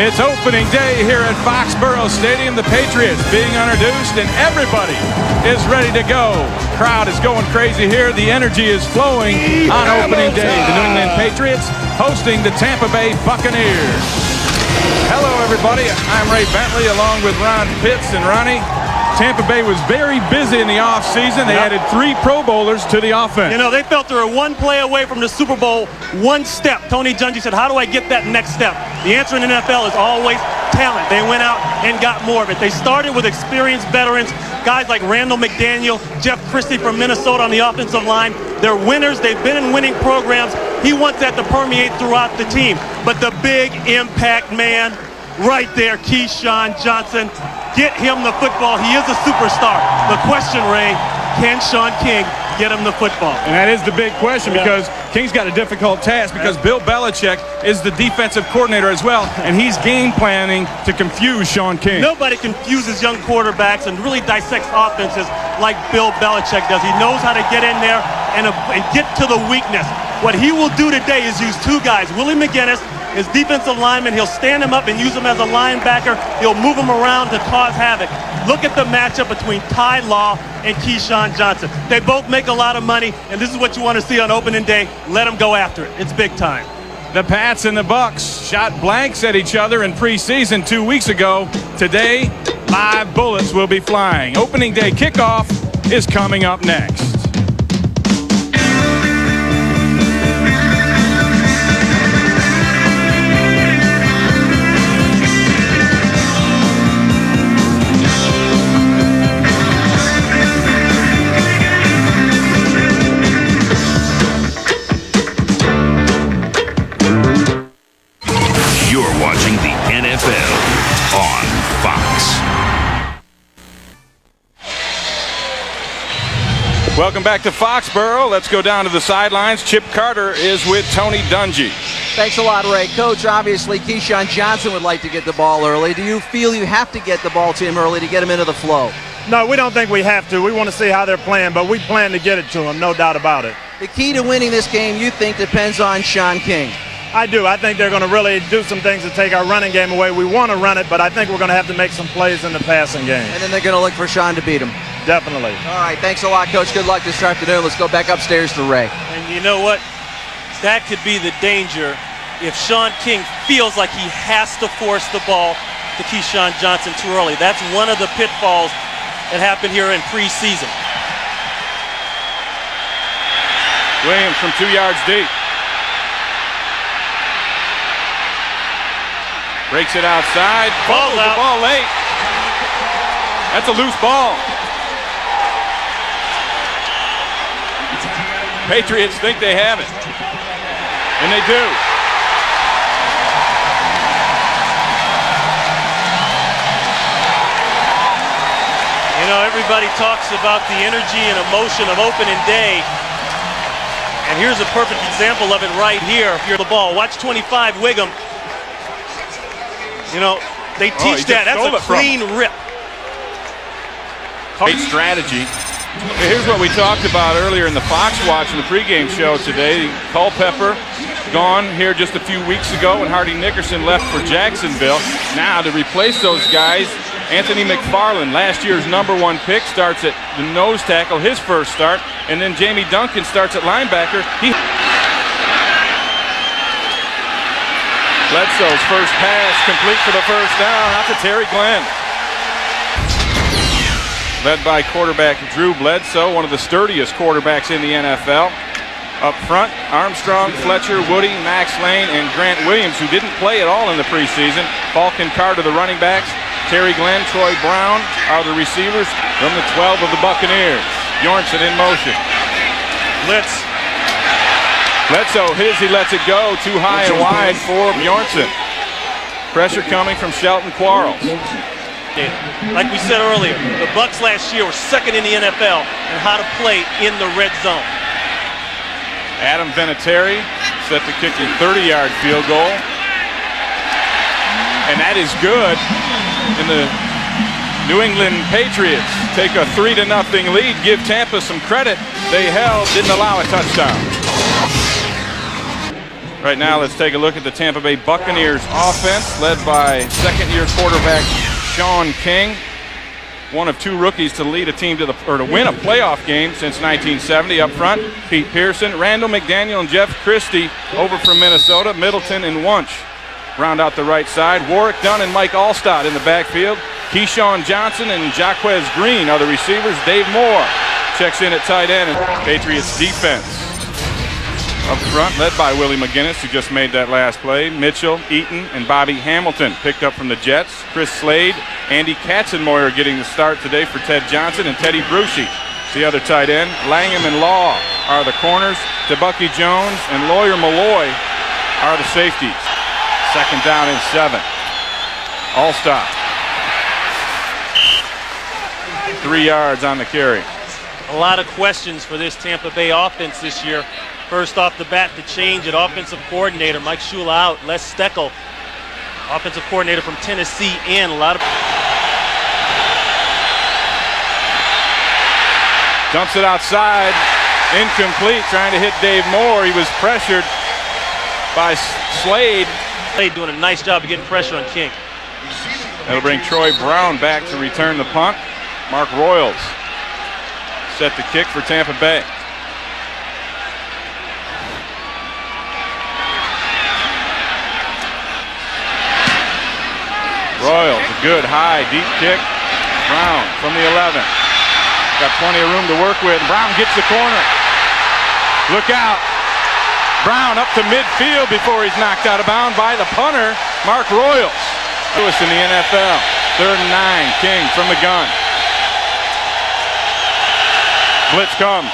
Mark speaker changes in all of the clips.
Speaker 1: It's opening day here at Foxborough Stadium. The Patriots being introduced, and everybody is ready to go. Crowd is going crazy here. The energy is flowing on opening day. The New England Patriots hosting the Tampa Bay Buccaneers. Hello, everybody. I'm Ray Bentley along with Ron Pitts and Ronnie. Tampa Bay was very busy in the offseason. They added 3 Pro Bowlers to the offense.
Speaker 2: You know, they felt they were one play away from the Super Bowl, one step. Tony Dungy said, how do I get that next step? The answer in the NFL is always talent. They went out and got more of it. They started with experienced veterans, guys like Randall McDaniel, Jeff Christie from Minnesota on the offensive line. They're winners. They've been in winning programs. He wants that to permeate throughout the team. But the big impact man right there, Keyshawn Johnson. Get him the football. He is a superstar. The question, Ray, can Sean King get him the football?
Speaker 1: And that is the big question, because King's got a difficult task, because Bill Belichick is the defensive coordinator as well, and he's game planning to confuse Sean King.
Speaker 2: Nobody confuses young quarterbacks and really dissects offenses like Bill Belichick does. He knows how to get in there and get to the weakness. What he will do today is use 2 guys, Willie McGinnis, his defensive lineman. He'll stand him up and use him as a linebacker. He'll move him around to cause havoc. Look at the matchup between Ty Law and Keyshawn Johnson. They both make a lot of money, and this is what you want to see on opening day. Let them go after it. It's big time.
Speaker 1: The Pats and the Bucks shot blanks at each other in preseason 2 weeks ago. Today, live bullets will be flying. Opening day kickoff is coming up next. Welcome back to Foxborough. Let's go down to the sidelines. Chip Carter is with Tony Dungy.
Speaker 3: Thanks a lot, Ray. Coach, obviously Keyshawn Johnson would like to get the ball early. Do you feel you have to get the ball to him early to get him into the flow?
Speaker 4: No, we don't think we have to. We want to see how they're playing, but we plan to get it to him, no doubt about it.
Speaker 3: The key to winning this game, you think, depends on Sean King.
Speaker 4: I do. I think they're going to really do some things to take our running game away. We want to run it, but I think we're going to have to make some plays in the passing game.
Speaker 3: And then they're going to look for Sean to beat him.
Speaker 4: Definitely.
Speaker 3: All right, thanks a lot, Coach. Good luck this afternoon. Let's go back upstairs to Ray.
Speaker 2: And you know what? That could be the danger if Sean King feels like he has to force the ball to Keyshawn Johnson too early. That's one of the pitfalls that happened here in preseason.
Speaker 1: Williams from 2 yards deep. Breaks it outside.
Speaker 2: Ball's
Speaker 1: out. The ball late. That's a loose ball. Patriots think they have it. And they do.
Speaker 2: You know, everybody talks about the energy and emotion of opening day. And here's a perfect example of it right here. If you're the ball, watch 25 Wiggum. You know, they teach that. That's a clean rip.
Speaker 1: Great strategy. Here's what we talked about earlier in the Fox Watch in the pregame show today. Culpepper gone here just a few weeks ago when Hardy Nickerson left for Jacksonville. Now to replace those guys, Anthony McFarland, last year's #1 pick, starts at the nose tackle, his first start, and then Jamie Duncan starts at linebacker. Bledsoe's first pass complete for the first down, out to Terry Glenn. Led by quarterback Drew Bledsoe, one of the sturdiest quarterbacks in the NFL. Up front, Armstrong, Fletcher, Woody, Max Lane, and Grant Williams, who didn't play at all in the preseason. Falcon Carter, the running backs. Terry Glenn, Troy Brown are the receivers from the 12 of the Buccaneers. Bjornson in motion.
Speaker 2: Blitz.
Speaker 1: Bledsoe hit as he lets it go. Too high and wide for Bjornson. Pressure coming from Shelton Quarles.
Speaker 2: Like we said earlier, the Bucs last year were second in the NFL in how to play in the red zone.
Speaker 1: Adam Vinatieri set to kick a 30-yard field goal. And that is good. And the New England Patriots take a 3-0 lead. Give Tampa some credit. They held, didn't allow a touchdown. Right now, let's take a look at the Tampa Bay Buccaneers offense, led by second-year quarterback Sean King, one of two rookies to lead a team to win a playoff game since 1970. Up front, Pete Pearson, Randall McDaniel, and Jeff Christie over from Minnesota. Middleton and Wunsch round out the right side. Warwick Dunn and Mike Allstott in the backfield. Keyshawn Johnson and Jaquez Green are the receivers. Dave Moore checks in at tight end. And Patriots defense up front, led by Willie McGinnis, who just made that last play. Mitchell, Eaton, and Bobby Hamilton picked up from the Jets. Chris Slade, Andy Katzenmoyer getting the start today for Ted Johnson, and Teddy Bruschi, the other tight end. Langham and Law are the corners. Tebucky Jones and Lawyer Malloy are the safeties. Second down and 7. Allstott. 3 yards on the carry.
Speaker 2: A lot of questions for this Tampa Bay offense this year. First off the bat, the change at offensive coordinator. Mike Shula out. Les Steckel, offensive coordinator from Tennessee, in. A lot of...
Speaker 1: Dumps it outside. Incomplete, trying to hit Dave Moore. He was pressured by Slade.
Speaker 2: Slade doing a nice job of getting pressure on King.
Speaker 1: That'll bring Troy Brown back to return the punt. Mark Royals set the kick for Tampa Bay. Royals, a good high, deep kick. Brown from the 11. Got plenty of room to work with. Brown gets the corner. Look out. Brown up to midfield before he's knocked out of bounds by the punter, Mark Royals. Lewis in the NFL. 3rd and 9. King from the gun. Blitz comes.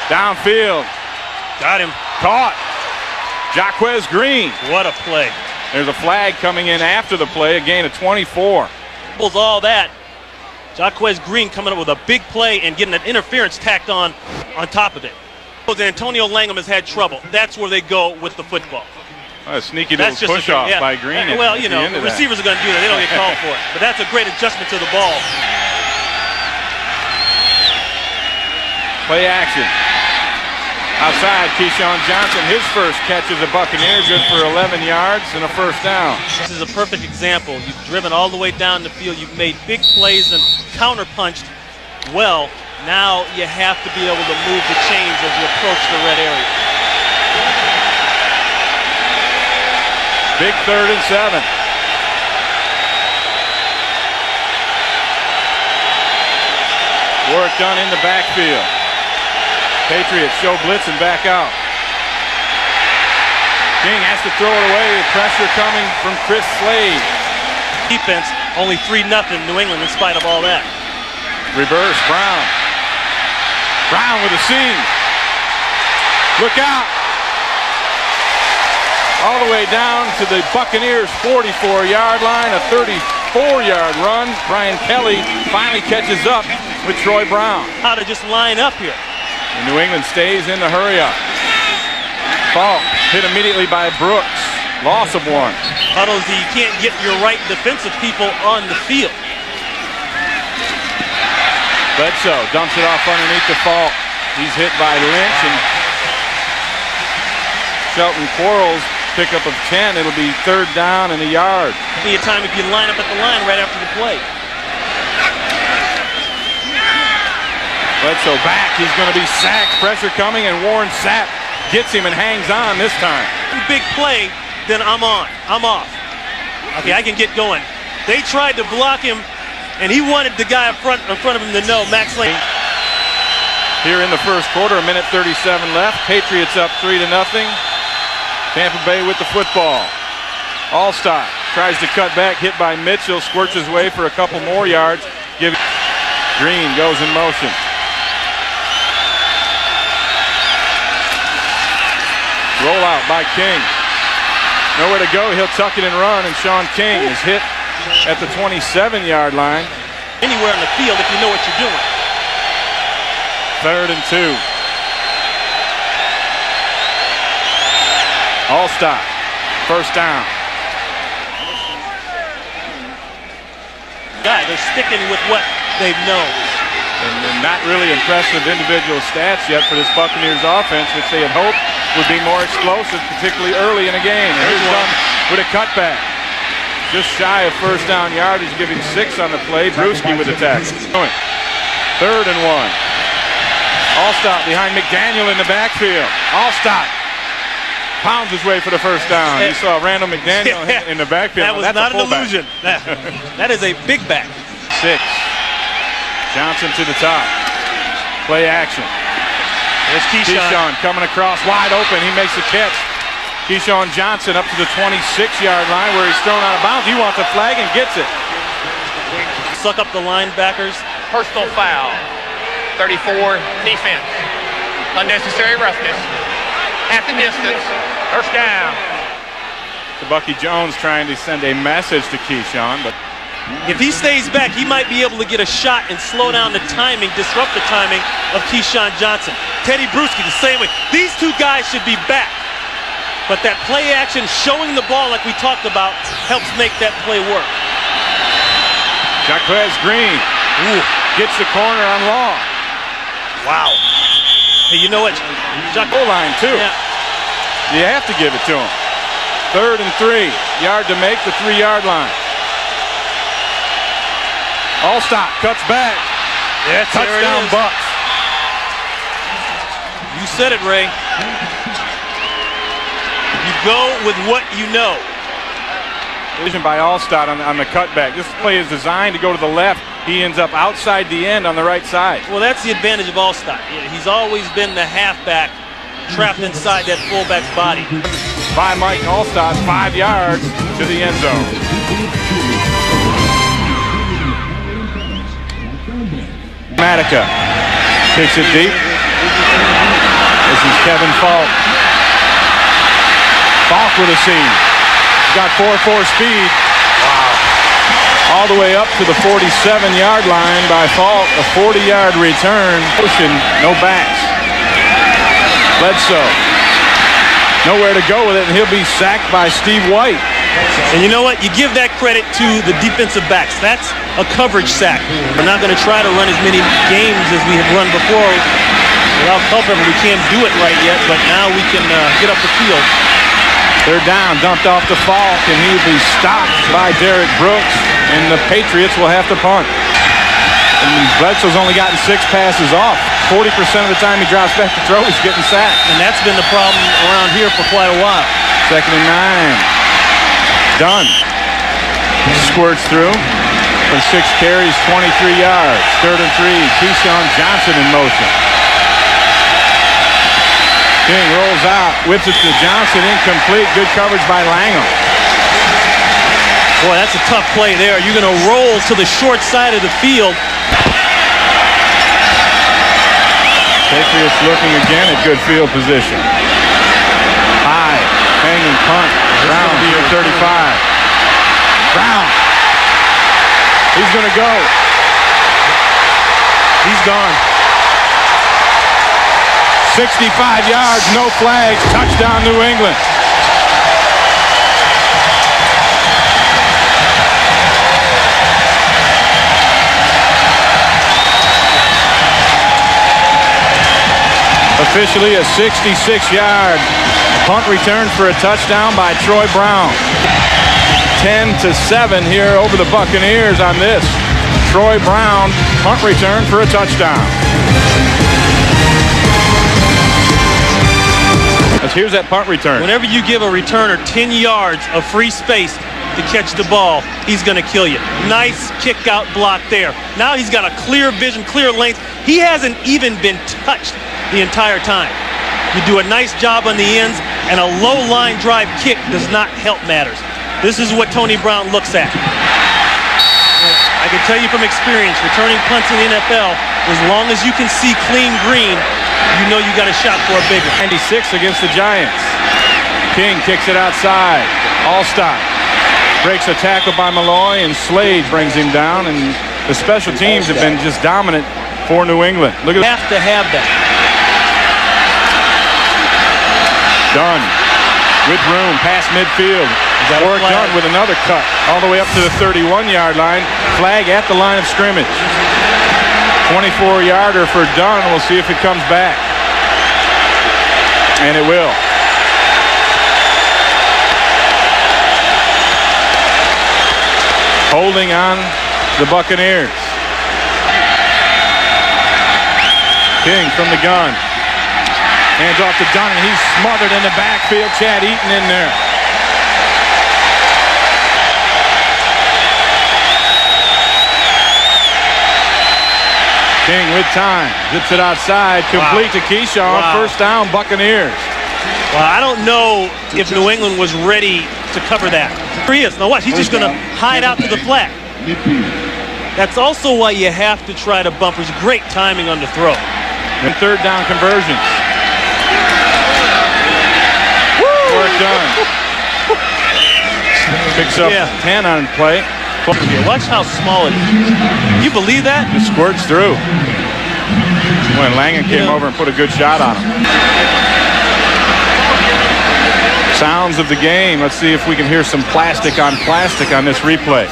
Speaker 1: Downfield.
Speaker 2: Got him.
Speaker 1: Caught. Jaquez Green.
Speaker 2: What a play.
Speaker 1: There's a flag coming in after the play, a gain of 24.
Speaker 2: All that. Jaquez Green coming up with a big play and getting an interference tacked on top of it. Antonio Langham has had trouble. That's where they go with the football.
Speaker 1: A sneaky little push-off by Green.
Speaker 2: Well, you know, the receivers are going to do that. They don't get called for it. But that's a great adjustment to the ball.
Speaker 1: Play action. Outside, Keyshawn Johnson, his first catch as a Buccaneer, good for 11 yards and a first down.
Speaker 2: This is a perfect example. You've driven all the way down the field. You've made big plays and counter-punched well. Now you have to be able to move the chains as you approach the red area.
Speaker 1: Big 3rd and 7. Work done in the backfield. Patriots show blitz and back out. King has to throw it away. Pressure coming from Chris Slade.
Speaker 2: Defense, only 3-0 New England in spite of all that.
Speaker 1: Reverse, Brown. Brown with a seam. Look out. All the way down to the Buccaneers' 44-yard line, a 34-yard run. Brian Kelly finally catches up with Troy Brown.
Speaker 2: How to just line up here.
Speaker 1: And New England stays in the hurry-up. Falk hit immediately by Brooks. Loss of 1.
Speaker 2: Huddles, you can't get your right defensive people on the field.
Speaker 1: Bledsoe dumps it off underneath the Falk. He's hit by Lynch and Shelton Quarles. Pickup of 10. It'll be 3rd down and a yard.
Speaker 2: Be a time if you line up at the line right after the play.
Speaker 1: Bledsoe back. He's going to be sacked. Pressure coming, and Warren Sapp gets him and hangs on this time.
Speaker 2: Big play, then I'm on. I'm off. Okay, I can get going. They tried to block him, and he wanted the guy in front of him to know. Max Lane.
Speaker 1: Here in the first quarter, a minute 37 left. Patriots up 3-0. Tampa Bay with the football. Allstott tries to cut back, hit by Mitchell, squirts his way for a couple more yards. Green goes in motion. Rollout by King. Nowhere to go, he'll tuck it and run, and Sean King is hit at the 27-yard line.
Speaker 2: Anywhere on the field if you know what you're doing.
Speaker 1: 3rd and 2. Allstott, first down.
Speaker 2: They're sticking with what they've known.
Speaker 1: And not really impressive individual stats yet for this Buccaneers offense, which they had hoped would be more explosive, particularly early in a game. And here's Dunn with a cutback. Just shy of first down yardage, giving 6 on the play. Bruschi with a tackle. 3rd and 1. Allstott behind McDaniel in the backfield. Allstott pounds his way for the first down. You saw Randall McDaniel in the backfield.
Speaker 2: That was not an illusion. That is a big back.
Speaker 1: 6. Johnson to the top. Play action.
Speaker 2: There's
Speaker 1: Keyshawn coming across wide open. He makes the catch. Keyshawn Johnson up to the 26-yard line where he's thrown out of bounds. He wants a flag and gets it.
Speaker 2: Suck up the linebackers.
Speaker 5: Personal foul. 34 defense. Unnecessary roughness. At the distance. First down.
Speaker 1: To Bucky Jones trying to send a message to Keyshawn, but
Speaker 2: if he stays back, he might be able to get a shot and slow down the timing, disrupt the timing of Keyshawn Johnson. Teddy Bruschi the same way. These two guys should be back. But that play action, showing the ball like we talked about, helps make that play work.
Speaker 1: Jaquez Green gets the corner on Long.
Speaker 2: Wow. Hey, you know what?
Speaker 1: Goal line, too.
Speaker 2: Yeah.
Speaker 1: You have to give it to him. 3rd and 3. Yard to make, the 3-yard line. Allstott cuts back.
Speaker 2: Yes,
Speaker 1: touchdown Bucks.
Speaker 2: You said it, Ray. You go with what you know.
Speaker 1: Vision by Allstott on the cutback. This play is designed to go to the left. He ends up outside the end on the right side.
Speaker 2: Well, that's the advantage of Allstott. He's always been the halfback trapped inside that fullback's body.
Speaker 1: By Mike Allstott, 5 yards to the end zone. Matica kicks it deep. This is Kevin Falk. Falk with a seam. He's got 4.4 speed. Wow. All the way up to the 47-yard line by Falk. A 40-yard return. Pushing, no backs. Bledsoe. Nowhere to go with it, and he'll be sacked by Steve White.
Speaker 2: And you know what? You give that credit to the defensive backs. That's a coverage sack. We're not going to try to run as many games as we have run before without Culver. We can't do it right yet, but now we can get up the field.
Speaker 1: They're down, dumped off to Falk, and he'll be stopped by Derek Brooks, and the Patriots will have to punt. And Bledsoe's only gotten 6 passes off. 40% of the time he drops back to throw, he's getting sacked.
Speaker 2: And that's been the problem around here for quite a while.
Speaker 1: 2nd and 9. Dunn squirts through for 6 carries, 23 yards. 3rd and 3. Keyshawn Johnson in motion. King rolls out, whips it to Johnson, incomplete. Good coverage by Langham.
Speaker 2: Boy, that's a tough play there. You're going to roll to the short side of the field.
Speaker 1: Patriots looking again at good field position. High, hanging punt. Brown here, 35. Brown. He's going to go. He's gone. 65 yards, no flags, touchdown New England. Officially a 66-yard punt return for a touchdown by Troy Brown. 10-7 here over the Buccaneers on this. Troy Brown, punt return for a touchdown. Here's that punt return.
Speaker 2: Whenever you give a returner 10 yards of free space to catch the ball, he's going to kill you. Nice kick out block there. Now he's got a clear vision, clear length. He hasn't even been touched the entire time. You do a nice job on the ends, and a low line drive kick does not help matters. This is what Tony Brown looks at. I can tell you from experience, returning punts in the NFL, as long as you can see clean green, you know you got a shot for a big one.
Speaker 1: 96 against the Giants. King kicks it outside. Allstott breaks a tackle by Malloy, and Slade brings him down, and the special teams have been just dominant for New England. Look at
Speaker 2: have to have that.
Speaker 1: Dunn with room past midfield. Warrick Dunn with another cut all the way up to the 31-yard line. Flag at the line of scrimmage. 24-yarder for Dunn. We'll see if it comes back. And it will. Holding on the Buccaneers. King from the gun. Hands off to Dunn, and he's smothered in the backfield. Chad Eaton in there. King with time. Zips it outside. Complete to Keyshawn.
Speaker 2: Wow.
Speaker 1: First down, Buccaneers.
Speaker 2: Well, I don't know if New England was ready to cover that. Here he is. Now watch, he's just going to hide out to the flat. That's also why you have to try to bump. There's great timing on the throw.
Speaker 1: And third down conversions. Work done. Picks up 10 on play.
Speaker 2: Watch how small it is. You believe that?
Speaker 1: It squirts through. When Langen came over and put a good shot on him. Sounds of the game. Let's see if we can hear some plastic on this replay.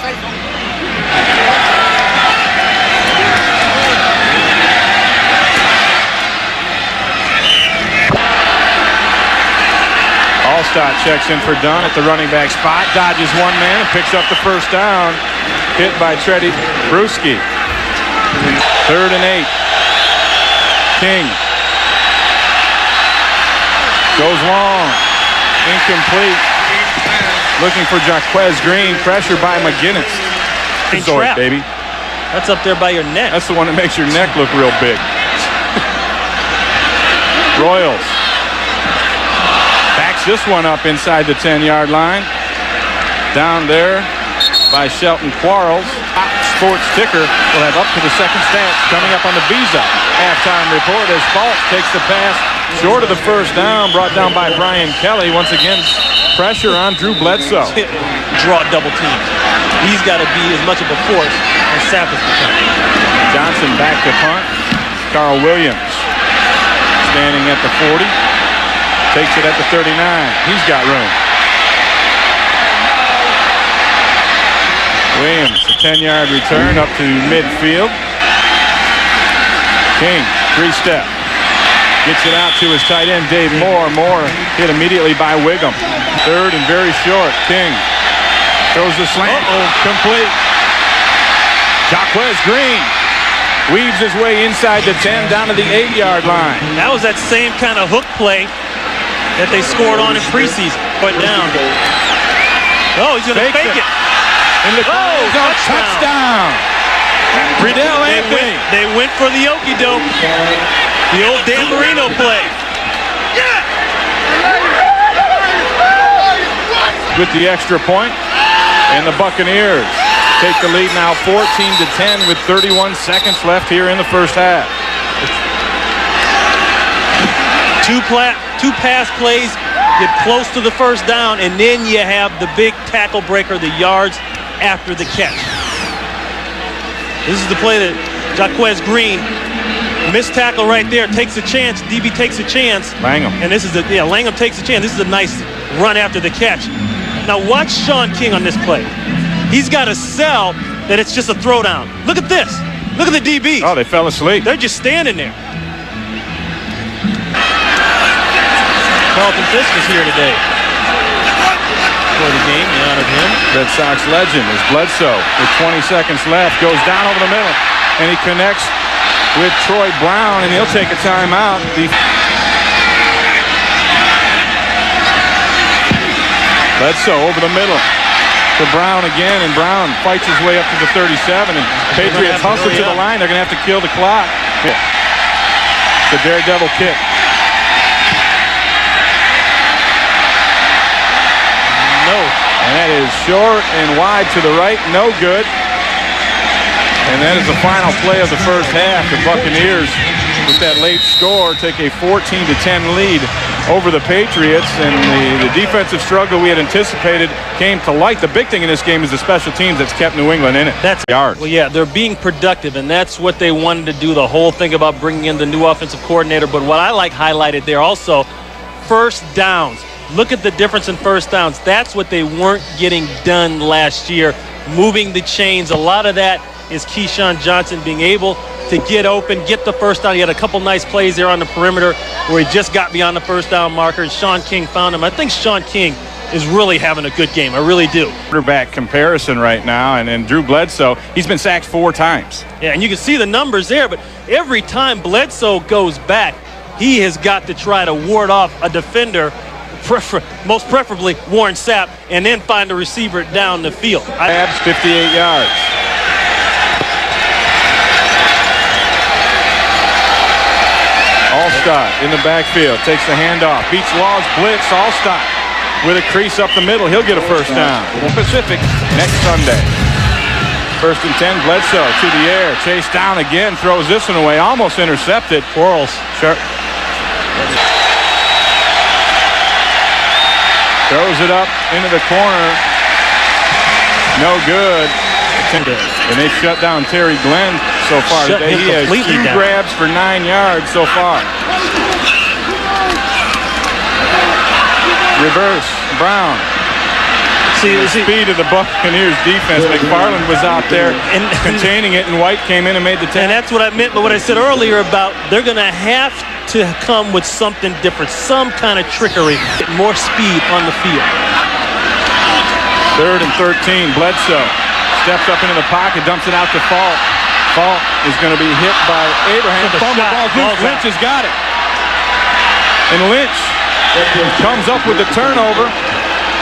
Speaker 1: Allstott checks in for Dunn at the running back spot. Dodges one man and picks up the first down. Hit by Treddy Bruschi. 3rd and 8. King. Goes long. Incomplete. Looking for Jaquez Green. Pressure by McGinnis.
Speaker 2: Trap.
Speaker 1: Baby.
Speaker 2: That's up there by your neck.
Speaker 1: That's the one that makes your neck look real big. Royals. Backs this one up inside the 10-yard line. Down there by Shelton Quarles. Sports Ticker will have up to the second stats coming up on the Visa halftime report as Falk takes the pass short of the first down, brought down by Brian Kelly. Once again, pressure on Drew Bledsoe.
Speaker 2: Draw double teams. He's got to be as much of a force as Sapp has become.
Speaker 1: Johnson back to punt. Carl Williams standing at the 40. Takes it at the 39. He's got room. Williams, a 10-yard return up to midfield. King, 3-step. Gets it out to his tight end, Dave Moore. Moore hit immediately by Wiggum. 3rd and very short. King throws the slant. Complete. Jaquez Green weaves his way inside the 10 down to the 8-yard line.
Speaker 2: That was that same kind of hook play that they scored on in preseason. Put down. Oh, he's going to fake it.
Speaker 1: In the touchdown. Riddell Anthony.
Speaker 2: They went for the okey-doke. The old Dan Marino play.
Speaker 1: With the extra point, and the Buccaneers take the lead now 14-10 with 31 seconds left here in the first half.
Speaker 2: Two pass plays, get close to the first down, and then you have the big tackle breaker, the yards after the catch. This is the play that Jaquez Green missed tackle right there, takes a chance. DB takes a chance.
Speaker 1: Langham.
Speaker 2: And this is Langham takes a chance. This is a nice run after the catch. Now watch Sean King on this play. He's got to sell that it's just a throwdown. Look at this. Look at the DBs.
Speaker 1: Oh, they fell asleep.
Speaker 2: They're just standing there. Carlton Fisk is here today for the game. We honored him.
Speaker 1: Red Sox legend is Bledsoe with 20 seconds left. Goes down over the middle, and he connects with Troy Brown, and he'll take a timeout. Bledsoe over the middle to Brown again, and Brown fights his way up to the 37, and Patriots hustle to the line. They're going to have to kill the clock. The daredevil kick. And that is short and wide to the right, no good. And that is the final play of the first half. The Buccaneers, with that late score, take a 14-10 lead over the Patriots. And the defensive struggle we had anticipated came to light. The big thing in this game is the special teams that's kept New England in it.
Speaker 2: That's
Speaker 1: yards.
Speaker 2: Well, yeah, they're being productive, and that's what they wanted to do. The whole thing about bringing in the new offensive coordinator. But what I like highlighted there also, first downs. Look at the difference in first downs. That's what they weren't getting done last year, moving the chains. A lot of that is Keyshawn Johnson being able to get open, get the first down. He had a couple nice plays there on the perimeter where he just got beyond the first down marker, and Sean King found him. I think Sean King is really having a good game. I really do.
Speaker 1: Quarterback comparison right now, and Drew Bledsoe, he's been sacked 4 times.
Speaker 2: Yeah, and you can see the numbers there, but every time Bledsoe goes back, he has got to try to ward off a defender, most preferably Warren Sapp, and then find a receiver down the field.
Speaker 1: Abs 58 yards. Allstott in the backfield, takes the handoff, beats Law's blitz. Allstott with a crease up the middle, he'll get a first down. Pacific next Sunday. 1st and 10, Bledsoe to the air, chased down again, throws this one away, almost intercepted.
Speaker 2: Quarles.
Speaker 1: Sure. Throws it up into the corner. No good. And they shut down Terry Glenn so far today. He has 2 grabs for 9 yards so far. Reverse, Brown.
Speaker 2: See,
Speaker 1: the speed of the Buccaneers defense. McFarland was out there containing it, and White came in and made the tackle.
Speaker 2: And that's what I meant by what I said earlier about they're going to have to come with something different, some kind of trickery, more speed on the field.
Speaker 1: 3rd and 13, Bledsoe steps up into the pocket, dumps it out to Falk. Falk is going to be hit by Abraham. Fumble ball loose. Lynch has got it. And Lynch comes up with the turnover.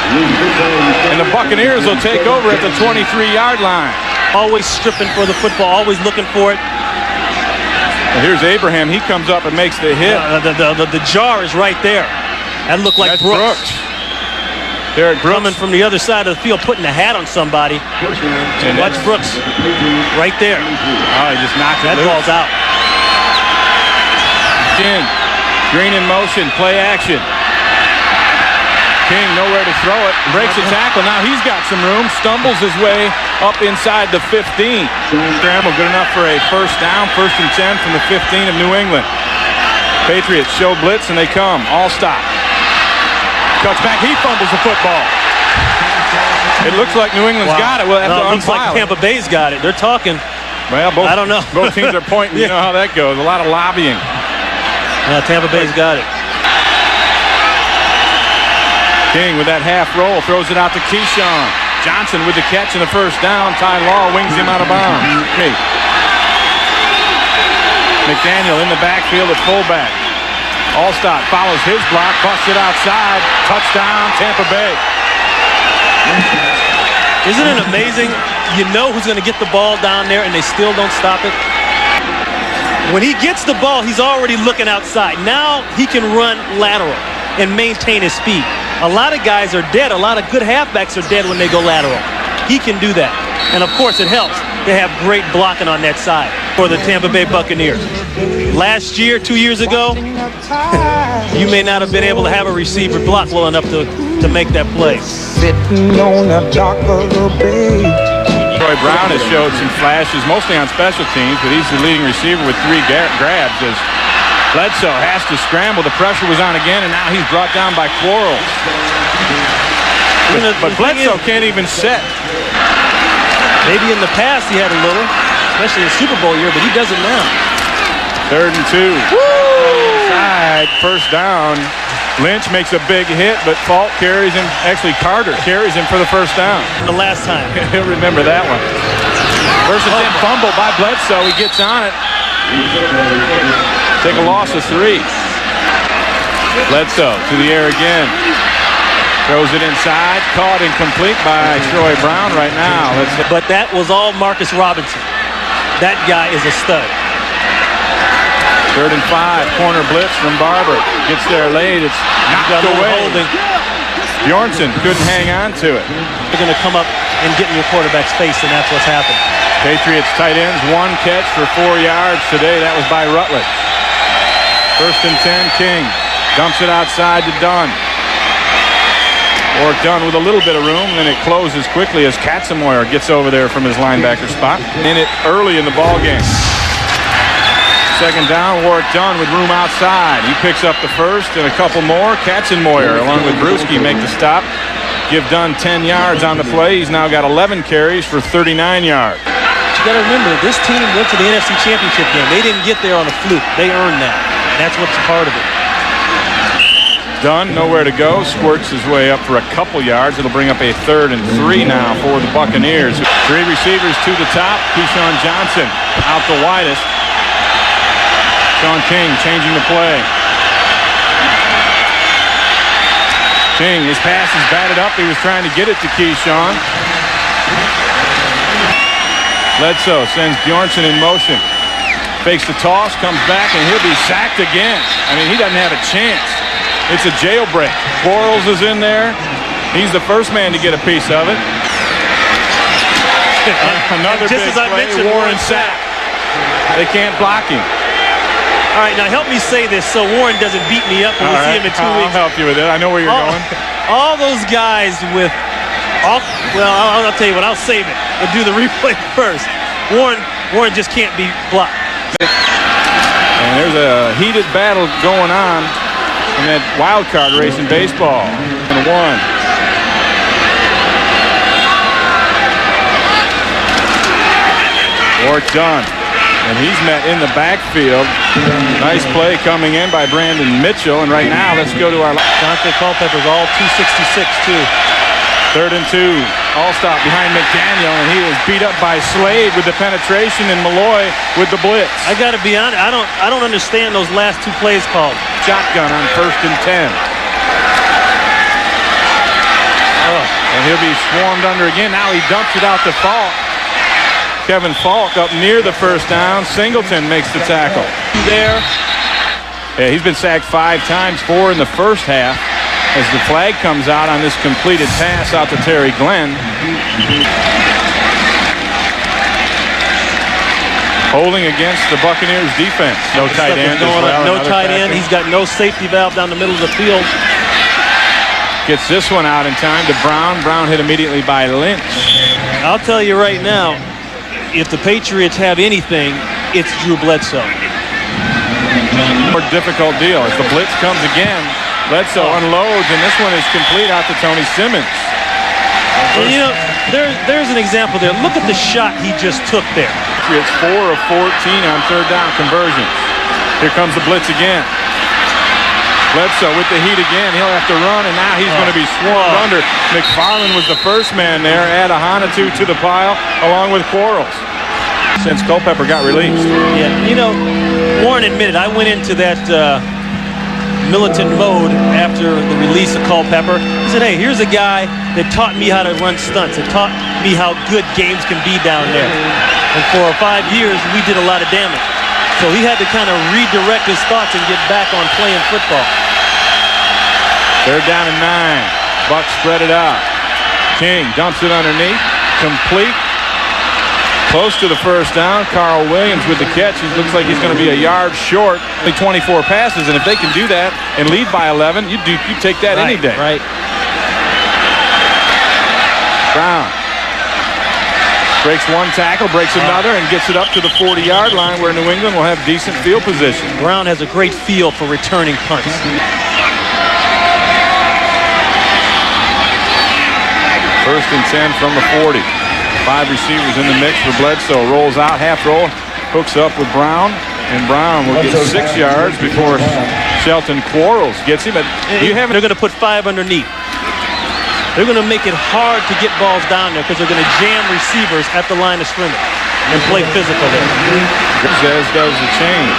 Speaker 1: And the Buccaneers will take over at the 23-yard line.
Speaker 2: Always stripping for the football, always looking for it.
Speaker 1: Well, here's Abraham. He comes up and makes the hit.
Speaker 2: The jar is right there. That looked like Brooks.
Speaker 1: Derek Brooks.
Speaker 2: Coming from the other side of the field, putting a hat on somebody. And watch Brooks. Right there.
Speaker 1: Oh, he just knocked it
Speaker 2: loose. That ball's out.
Speaker 1: In. Green in motion. Play action. King nowhere to throw it. Breaks a tackle. Now he's got some room. Stumbles his way up inside the 15. Scramble good enough for a first down. 1st and 10 from the 15 of New England. Patriots show blitz and they come. Allstott. Cuts back. He fumbles the football. It looks like New England's got it. Well,
Speaker 2: it looks like Tampa Bay's got it. They're talking.
Speaker 1: Well, I don't know. Both teams are pointing. You know how that goes. A lot of lobbying.
Speaker 2: Tampa Bay's got it.
Speaker 1: King with that half roll throws it out to Keyshawn. Johnson with the catch and the first down. Ty Law wings him out of bounds. McDaniel in the backfield at fullback. Allstott follows his block, busts it outside. Touchdown, Tampa Bay.
Speaker 2: Isn't it amazing? You know who's going to get the ball down there and they still don't stop it? When he gets the ball, he's already looking outside. Now he can run lateral and maintain his speed. A lot of guys are dead. A lot of good halfbacks are dead when they go lateral. He can do that. And of course it helps to have great blocking on that side for the Tampa Bay Buccaneers. Last year, 2 years ago, you may not have been able to have a receiver block well enough to make that play.
Speaker 6: Sitting on a dock of the bay.
Speaker 1: Troy Brown has showed some flashes, mostly on special teams, but he's the leading receiver with 3 grabs as Bledsoe has to scramble. The pressure was on again, and now he's brought down by Quarles. But Bledsoe can't even set.
Speaker 2: Maybe in the past he had a little, especially in the Super Bowl year, but he doesn't now.
Speaker 1: 3rd and 2. Inside, first down. Lynch makes a big hit, but Falk carries him. Actually, Carter carries him for the first down.
Speaker 2: The last time.
Speaker 1: He'll remember that one. 1st and 10, fumble by Bledsoe. He gets on it. Take a loss of 3. Bledsoe to the air again. Throws it inside. Caught incomplete by Troy Brown right now.
Speaker 2: But that was all Marcus Robinson. That guy is a stud.
Speaker 1: 3rd and 5. Corner blitz from Barber. Gets there late. It's knocked away. Bjornson couldn't hang on to it.
Speaker 2: They're going to come up and get in your quarterback's face, and that's what's happened.
Speaker 1: Patriots tight ends, 1 catch for 4 yards today. That was by Rutledge. 1st and 10, King dumps it outside to Dunn. Or Dunn with a little bit of room, and then it closes quickly as Katzenmoyer gets over there from his linebacker spot. In it early in the ball game. 2nd down, Warrick Dunn with room outside. He picks up the first and a couple more. Katzenmoyer along with Brewski make the stop. Give Dunn 10 yards on the play. He's now got 11 carries for 39 yards.
Speaker 7: you got to remember, this team went to the NFC Championship game. They didn't get there on a fluke. They earned that. That's what's part of it.
Speaker 1: Dunn, nowhere to go, squirts his way up for a couple yards. It'll bring up a 3rd and 3 now for the Buccaneers. 3 receivers to the top. Keyshawn Johnson out the widest. Sean King changing the play. King, his pass is batted up. He was trying to get it to Keyshawn. Bledsoe sends Bjornson in motion. Fakes the toss, comes back, and he'll be sacked again. I mean, he doesn't have a chance. It's a jailbreak. Quarles is in there. He's the first man to get a piece of it. Another
Speaker 2: just
Speaker 1: big
Speaker 2: as I
Speaker 1: play,
Speaker 2: mentioned,
Speaker 1: Warren sack. They can't block him.
Speaker 7: All right, now help me say this so Warren doesn't beat me up when we see him in 2 weeks.
Speaker 1: I'll help you with it. I know where you're going.
Speaker 7: All those guys with, I'll tell you what, I'll save it. We'll do the replay first. Warren just can't be blocked.
Speaker 1: And there's a heated battle going on in that wild card race in baseball. And 1. Work done. And he's met in the backfield. Nice play coming in by Brandon Mitchell. And right now, let's go to our...
Speaker 7: Dante Culpepper's all 266 too.
Speaker 1: 3rd and 2. All stop behind McDaniel, and he is beat up by Slade with the penetration and Malloy with the blitz.
Speaker 7: I got to be honest, I don't understand those last 2 plays called.
Speaker 1: Shotgun on 1st and 10. And he'll be swarmed under again. Now he dumps it out to Falk. Kevin Falk up near the first down. Singleton makes the tackle.
Speaker 7: There.
Speaker 1: Yeah, he's been sacked 5 times, 4 in the first half. As the flag comes out on this completed pass out to Terry Glenn. Holding against the Buccaneers defense. No tight end.
Speaker 7: No tight end. He's got no safety valve down the middle of the field.
Speaker 1: Gets this one out in time to Brown. Brown hit immediately by Lynch.
Speaker 7: I'll tell you right now, if the Patriots have anything, it's Drew Bledsoe.
Speaker 1: More difficult deal as the blitz comes again. Bledsoe unloads, and this one is complete out to Tony Simmons.
Speaker 7: And, you know, there's an example there. Look at the shot he just took there.
Speaker 1: It's 4 of 14 on 3rd down conversions. Here comes the blitz again. Bledsoe with the heat again. He'll have to run, and now he's going to be swarmed under. McFarland was the first man there. Add Ahanotu to the pile, along with Quarles, since Culpepper got released.
Speaker 7: Yeah, you know, Warren admitted, I went into that militant mode after the release of Culpepper. He said, hey, here's a guy that taught me how to run stunts. It taught me how good games can be down there. And for 5 years, we did a lot of damage. So he had to kind of redirect his thoughts and get back on playing football.
Speaker 1: 3rd down and 9. Bucks spread it out. King dumps it underneath. Complete. Close to the first down. Carl Williams with the catch. It looks like he's going to be a yard short. Only 24 passes, and if they can do that and lead by 11, you take that any day.
Speaker 7: Right.
Speaker 1: Brown breaks one tackle, breaks another, and gets it up to the 40-yard line where New England will have decent field position.
Speaker 7: Brown has a great feel for returning punts.
Speaker 1: 1st and 10 from the 40. 5 receivers in the mix for Bledsoe. Rolls out, half roll, hooks up with Brown, and Brown will get 6 yards before Shelton Quarles gets him. But
Speaker 7: they're going to put 5 underneath. They're going to make it hard to get balls down there because they're going to jam receivers at the line of scrimmage and play physical there.
Speaker 1: As does the change.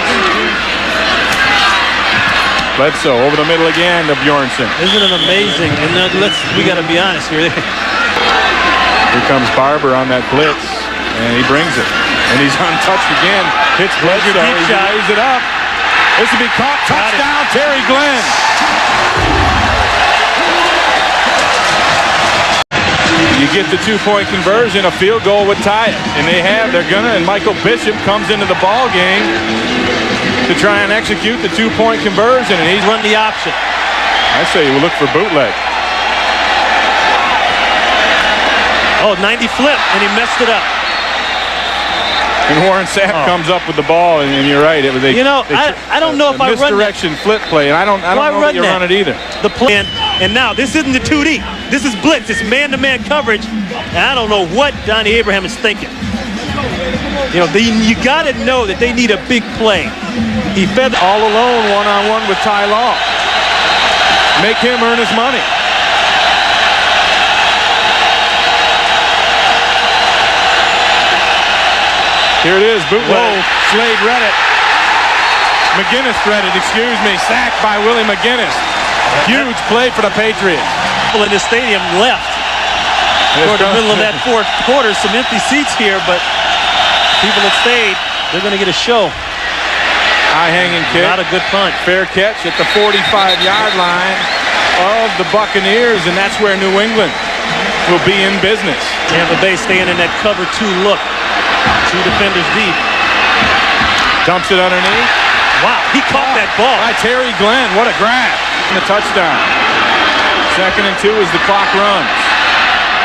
Speaker 1: Bledsoe over the middle again to Bjornson.
Speaker 7: Isn't it amazing? And we got to be honest here.
Speaker 1: Here comes Barber on that blitz, and he brings it. And he's untouched again. Hits Bledsoe. He lays it up. This will be caught. Touchdown, Terry Glenn. You get the 2-point conversion, a field goal would tie it. And they're gonna, and Michael Bishop comes into the ball game to try and execute the 2-point conversion, and he's
Speaker 7: run the option.
Speaker 1: I say you will look for bootleg.
Speaker 7: Oh, 90 flip, and he messed it up.
Speaker 1: And Warren Sapp comes up with the ball, and you're right. It was a
Speaker 7: I don't know if I run that.
Speaker 1: Misdirection flip play, and I don't know that you run it either.
Speaker 7: The plan, and now this isn't the 2D. This is blitz. It's man-to-man coverage, and I don't know what Donnie Abraham is thinking. You know, you got to know that they need a big play. He fed
Speaker 1: All alone, one-on-one with Ty Law. Make him earn his money. Here it is, bootleg.
Speaker 7: Whoa.
Speaker 1: Slade read it. McGinnis read it, excuse me. Sacked by Willie McGinnis. Huge play for the Patriots.
Speaker 7: people in the stadium left. Toward the middle of that fourth quarter, some empty seats here, but people that stayed, they're going to get a show.
Speaker 1: High hanging kick.
Speaker 7: Not a good punt.
Speaker 1: Fair catch at the 45-yard line of the Buccaneers, and that's where New England will be in business.
Speaker 7: Tampa Bay staying in that cover 2 look. 2 defenders deep.
Speaker 1: Dumps it underneath.
Speaker 7: Wow, he caught that ball.
Speaker 1: By Terry Glenn. What a grab. And a touchdown. 2nd and 2 as the clock runs.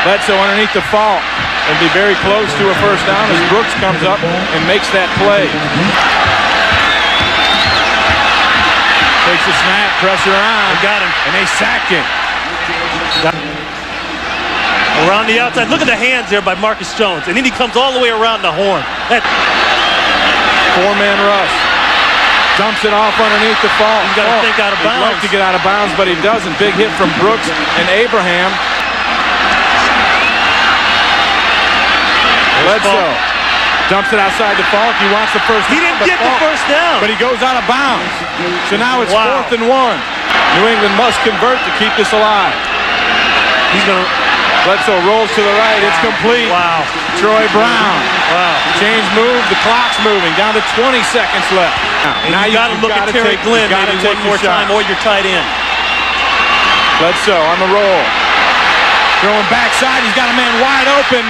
Speaker 1: Bledsoe underneath the fault. It'll be very close to a first down as Brooks comes up and makes that play. Takes a snap, pressure on.
Speaker 7: They got him.
Speaker 1: And they sack him.
Speaker 7: Around the outside. Look at the hands there by Marcus Jones. And then he comes all the way around the horn. That
Speaker 1: 4-man rush. Dumps it off underneath the fault.
Speaker 7: He's got to think out of bounds.
Speaker 1: He'd like to get out of bounds, but he doesn't. Big hit from Brooks and Abraham. Bledsoe dumps it outside the Falk. He wants the first down.
Speaker 7: He didn't get the first down.
Speaker 1: But he goes out of bounds. So now it's
Speaker 7: Wow.
Speaker 1: 4th and 1. New England must convert to keep this alive.
Speaker 7: He's going to...
Speaker 1: Bledsoe rolls to the right. It's complete.
Speaker 7: Wow.
Speaker 1: Troy Brown.
Speaker 7: Wow.
Speaker 1: Change move. The clock's moving. Down to 20 seconds left.
Speaker 7: And now you got to look at Terry Glenn maybe one more time or you're tied in.
Speaker 1: Bledsoe on the roll. Throwing backside. He's got a man wide open.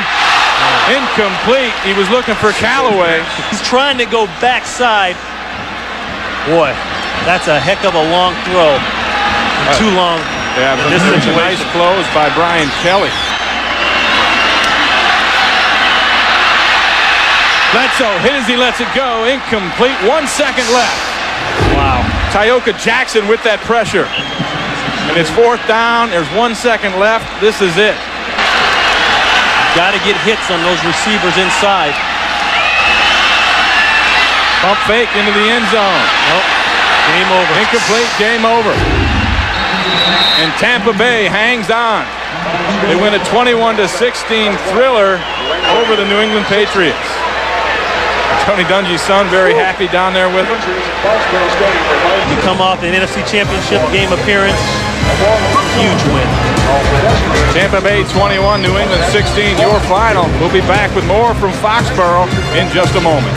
Speaker 1: Incomplete. He was looking for Callaway.
Speaker 7: He's trying to go backside. Boy, that's a heck of a long throw. Too long.
Speaker 1: Yeah, but this is a nice close by Brian Kelly. Bledsoe hit as he lets it go. Incomplete. 1 second left.
Speaker 7: Wow.
Speaker 1: Tyoka Jackson with that pressure. And it's 4th down. There's 1 second left. This is it.
Speaker 7: Got to get hits on those receivers inside.
Speaker 1: Pump fake into the end zone.
Speaker 7: Nope. Game over.
Speaker 1: Incomplete. Game over. And Tampa Bay hangs on. They win a 21-16 thriller over the New England Patriots. Tony Dungy's son very happy down there with him.
Speaker 7: You come off an NFC Championship game appearance. Huge win.
Speaker 1: Tampa Bay 21, New England 16, your final. We'll be back with more from Foxborough in just a moment.